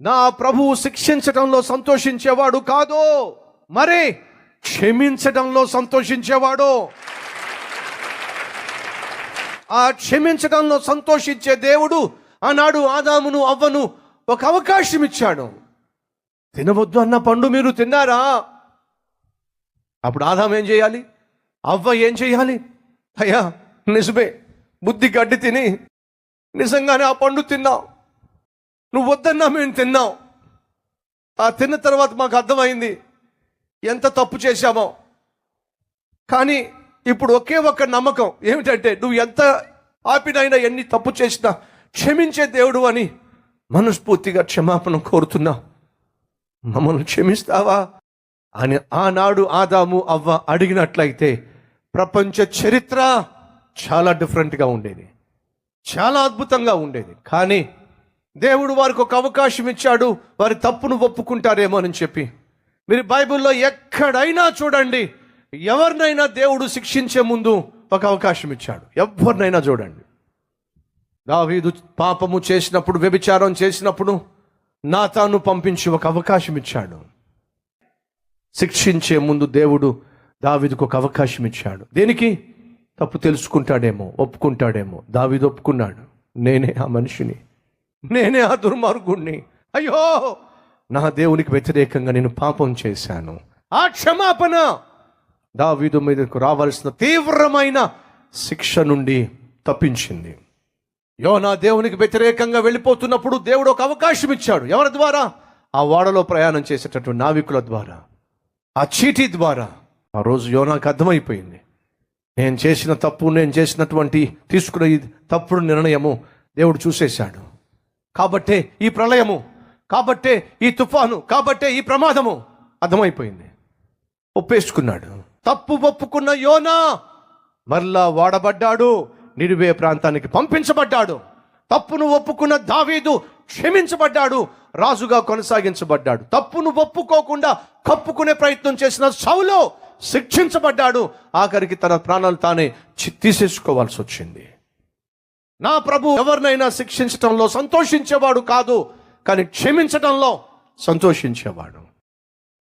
నా ప్రభువు శిక్షించడంలో సంతోషించేవాడు కాదు, మరి క్షమించడంలో సంతోషించేవాడు. ఆ క్షమించడంలో సంతోషించే దేవుడు ఆనాడు ఆదామును అవ్వను ఒక అవకాశం ఇచ్చాడు. తినవద్దు అన్న పండు మీరు తిన్నారా? అప్పుడు ఆదాము ఏం చేయాలి, అవ్వ ఏం చేయాలి? అయ్యా నిజమే, బుద్ధి గడ్డి తిని నిజంగానే ఆ పండు తిన్నావు, నువ్వు వద్దన్నా మేము తిన్నాం. ఆ తిన్న తర్వాత మాకు అర్థమైంది ఎంత తప్పు చేశామో. కానీ ఇప్పుడు ఒకే ఒక్క నమ్మకం ఏమిటంటే, నువ్వు ఎంత ఆపినైనా ఎన్ని తప్పు చేసినా క్షమించే దేవుడు అని మనస్ఫూర్తిగా క్షమాపణ కోరుతున్నావు. మమ్మల్ని క్షమిస్తావా అని ఆనాడు ఆదాము అవ్వ అడిగినట్లయితే ప్రపంచ చరిత్ర చాలా డిఫరెంట్గా ఉండేది, చాలా అద్భుతంగా ఉండేది. కానీ దేవుడు వారికి ఒక అవకాశం ఇచ్చాడు, వారి తప్పును ఒప్పుకుంటారేమో అని చెప్పి. మీరు బైబిల్లో ఎక్కడైనా చూడండి, ఎవరినైనా దేవుడు శిక్షించే ముందు ఒక అవకాశం ఇచ్చాడు. ఎవరినైనా చూడండి. దావీదు పాపము చేసినప్పుడు, వ్యభిచారం చేసినప్పుడు నాతాను పంపించి ఒక అవకాశం ఇచ్చాడు. శిక్షించే ముందు దేవుడు దావీదుకు ఒక అవకాశం ఇచ్చాడు. దేనికి? తప్పు తెలుసుకుంటాడేమో, ఒప్పుకుంటాడేమో. దావీదు ఒప్పుకున్నాడు, నేనే ఆ మనిషిని, నేనే ఆ దుర్మార్గుణ్ణి, అయ్యో నా దేవునికి వ్యతిరేకంగా నేను పాపం చేశాను. ఆ క్షమాపణ దావీదు మీదకు రావాల్సిన తీవ్రమైన శిక్ష నుండి తప్పించింది. యోనా దేవునికి వ్యతిరేకంగా వెళ్ళిపోతున్నప్పుడు దేవుడు ఒక అవకాశం ఇచ్చాడు. ఎవరి ద్వారా? ఆ ఓడలో ప్రయాణం చేసేటటువంటి నావికుల ద్వారా, ఆ చీటీ ద్వారా. ఆ రోజు యోనాకు అర్థమైపోయింది, నేను చేసిన తప్పు, నేను చేసినటువంటి తీసుకున్న ఈ తప్పుడు నిర్ణయము దేవుడు చూసేశాడు. కాబట్టే ఈ ప్రళయము, కాబట్టే ఈ తుఫాను, కాబట్టే ఈ ప్రమాదము. అర్థమైపోయింది, ఒప్పేసుకున్నాడు. తప్పు ఒప్పుకున్న యోనా మరలా వాడబడ్డాడు, నినివే ప్రాంతానికి పంపించబడ్డాడు. తప్పును ఒప్పుకున్న దావీదు క్షమించబడ్డాడు, రాజుగా కొనసాగించబడ్డాడు. తప్పును ఒప్పుకోకుండా కప్పుకునే ప్రయత్నం చేసిన సౌలు శిక్షించబడ్డాడు. ఆఖరికి తన ప్రాణాలు తానే తీసేసుకోవాల్సి వచ్చింది. నా ప్రభు ఎవరినైనా శిక్షించటంలో సంతోషించేవాడు కాదు, కానీ క్షమించటంలో సంతోషించేవాడు.